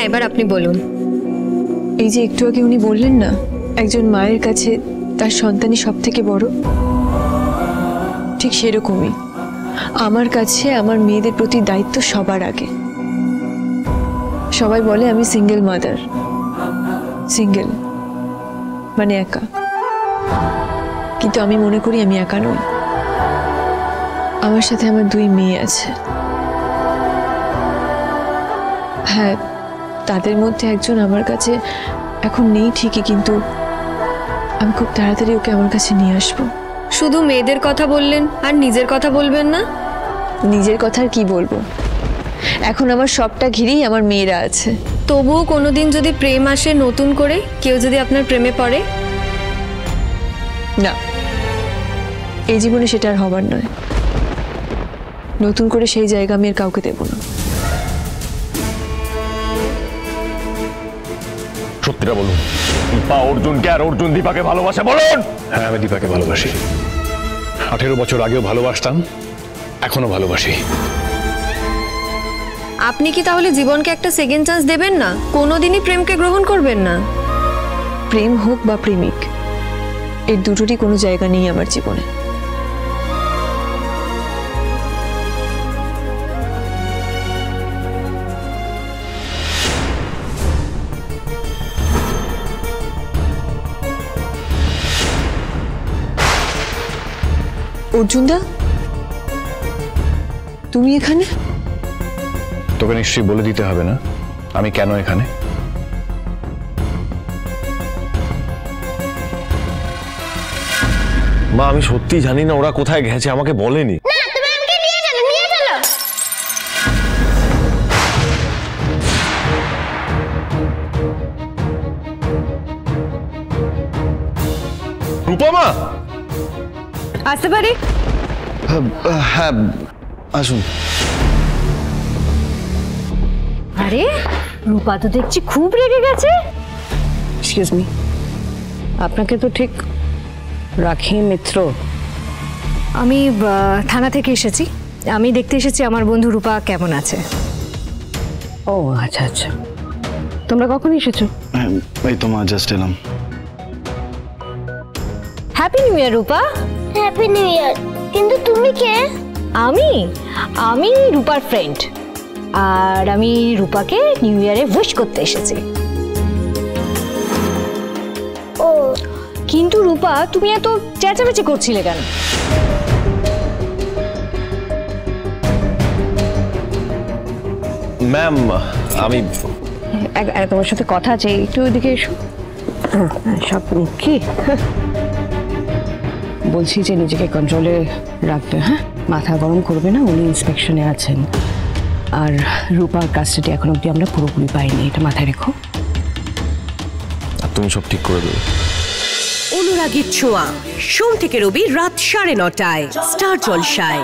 এবার আপনি বলুন। এই যে একটু আগে উনি বললেন না, একজন মায়ের কাছে তার সন্তানই সব থেকে বড়, ঠিক সেরকমই আমার কাছে আমার মেয়েদের প্রতি দায়িত্ব সবার আগে। সবাই বলে আমি সিঙ্গেল মাদার, সিঙ্গেল মানে একা, কিন্তু আমি মনে করি আমি একা নই। আমার সাথে আমার 2 মেয়ে আছে। হ্যাঁ, তাদের মধ্যে একজন আমার কাছে এখন নেই ঠিকই, কিন্তু আমি খুব তাড়াতাড়ি ওকে আমার কাছে নিয়ে আসবো। শুধু মেয়েদের কথা বললেন আর নিজের কথা বলবেন না? নিজের কথা আর কি বলবো, এখন আমার সবটা ঘিরেই আমার মেয়েরা আছে। তবুও কোনোদিন যদি প্রেম আসে নতুন করে, কেউ যদি আপনার প্রেমে পড়ে? না, এই জীবনে সেটা আর হবার নয়। নতুন করে সেই জায়গা আমি আর কাউকে দেব না। সত্যিটা বলুন, দীপা অর্জুনকে আর অর্জুন দীপাকে ভালোবাসে বলুন। হ্যাঁ, আমি দীপাকে ভালোবাসি। 18 বছর আগেও ভালোবাসতাম, এখনো ভালোবাসি। আপনি কি তাহলে জীবনকে একটা সেকেন্ড চান্স দেবেন না? কোনোদিনই প্রেমকে গ্রহণ করবেন না? প্রেম হোক বা প্রেমিক, এর দুটোরই কোনো জায়গা নেই আমার জীবনে। অর্জুনদা, তুমি এখানে? তোকে নিশ্চয়ই বলে দিতে হবে না আমি কেন এখানে। মা, আমি সত্যি জানি না ওরা কোথায় গেছে, আমাকে বলেনি। রূপা মা, আসতে পারি? হ্যাঁ, আসুন। আরে রূপা তো দেখছি খুব রেগে গেছে। এক্সকিউজ মি, আপনাকে তো ঠিক রাখি মিত্র। আমি থানা থেকে এসেছি, আমি দেখতে এসেছি আমার বন্ধু রূপা কেমন আছে। ও আচ্ছা আচ্ছা, তোমরা কখন এসেছো? এই তো মা, জাস্ট এলাম। Happy new year Rupa. Happy new year. কিন্তু তুমি কে? আমি রূপার ফ্রেন্ড, আর আমি রূপাকে নিউ ইয়ারে উইশ করতে এসেছি। ও, কিন্তু রূপা তুমি এত চেঁচামেচি করছিলে কেন? ম্যাম, আমি তোমার সাথে কথা আছে, একটু ওইদিকে এসো। সব কি বলছি যে নিজেকে কন্ট্রোলে রাখবে, হ্যাঁ, মাথা গরম করবে না। উনি ইন্সপেকশনে আছেন, আর রূপার কাস্টাডি এখন অব্দি আমরা পুরোপুরি পাইনি, এটা মাথায় রেখো। আর তুমি সব ঠিক করে দেবে। অনুরাগীর ছোঁয়া, সোম থেকে রবি রাত 9:30টায় স্টার জলসায়।